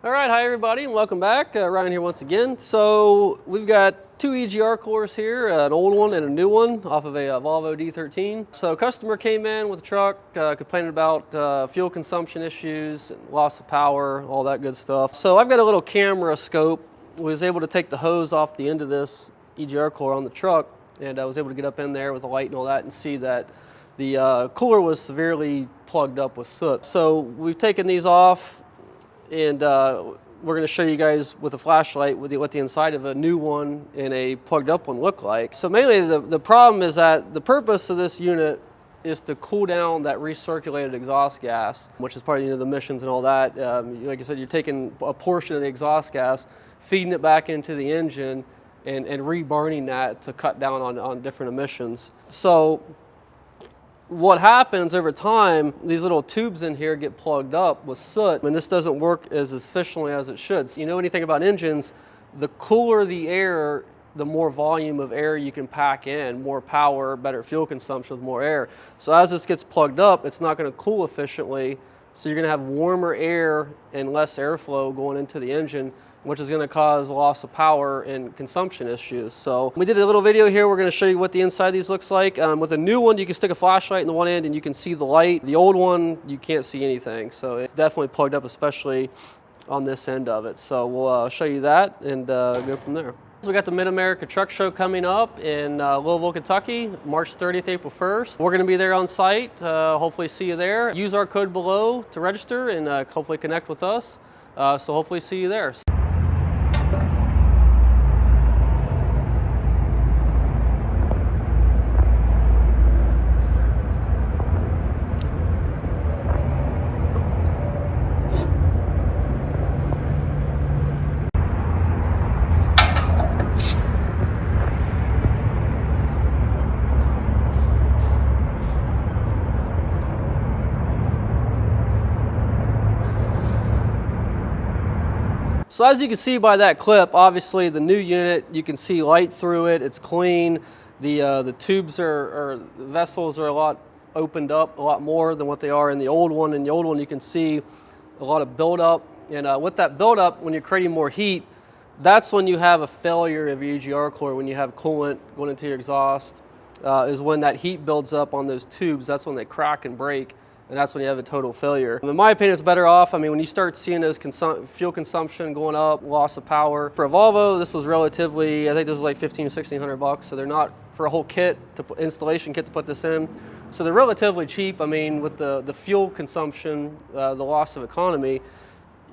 All right, hi everybody, and welcome back. Ryan here once again. So we've got two EGR coolers here, an old one and a new one off of a Volvo D13. So customer came in with a truck, complaining about fuel consumption issues, loss of power, all that good stuff. So I've got a little camera scope. We was able to take the hose off the end of this EGR cooler on the truck, and I was able to get up in there with the light and all that and see that the cooler was severely plugged up with soot. So we've taken these off, and we're going to show you guys with a flashlight what the inside of a new one and a plugged up one look like. So mainly the problem is that the purpose of this unit is to cool down that recirculated exhaust gas, which is part of the emissions and all that. Like I said, you're taking a portion of the exhaust gas, feeding it back into the engine, and reburning that to cut down on different emissions. So what happens over time, these little tubes in here get plugged up with soot, and this doesn't work as efficiently as it should. So you know anything about engines, the cooler the air, the more volume of air you can pack in, more power, better fuel consumption with more air. So as this gets plugged up, it's not going to cool efficiently, so you're going to have warmer air and less airflow going into the engine, which is going to cause loss of power and consumption issues. So we did a little video here. We're going to show you what the inside of these looks like. With a new one, you can stick a flashlight in the one end and you can see the light. The old one, you can't see anything. So it's definitely plugged up, especially on this end of it. So we'll show you that and go from there. So we got the Mid-America Truck Show coming up in Louisville, Kentucky, March 30th, April 1st. We're going to be there on site. Hopefully see you there. Use our code below to register and hopefully connect with us. So hopefully see you there. So as you can see by that clip, obviously the new unit, you can see light through it, it's clean. The tubes the vessels are a lot opened up, a lot more than what they are in the old one. In the old one you can see a lot of buildup, and with that buildup, when you're creating more heat, that's when you have a failure of your EGR cooler, when you have coolant going into your exhaust, is when that heat builds up on those tubes. That's when they crack and break. And that's when you have a total failure. In my opinion, it's better off. I mean, when you start seeing those fuel consumption going up, loss of power. For a Volvo, this was relatively, I think this is like $1,500 to $1,600. So they're not for a whole kit, installation kit to put this in. So they're relatively cheap. I mean, with the fuel consumption, the loss of economy,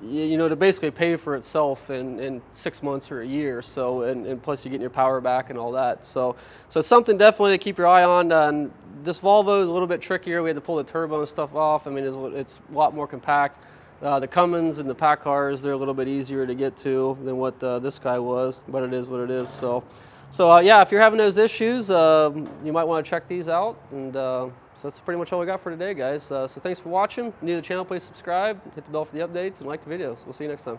you know, to basically pay for itself in 6 months or a year. So, and plus you get your power back and all that. So it's something definitely to keep your eye on. This Volvo is a little bit trickier. We had to pull the turbo and stuff off. I mean, it's a lot more compact. The Cummins and the pack cars, they're a little bit easier to get to than what this guy was, but it is what it is. So yeah, if you're having those issues, you might want to check these out. And so that's pretty much all we got for today, guys. So thanks for watching. If you're new to the channel, please subscribe, hit the bell for the updates, and like the videos. We'll see you next time.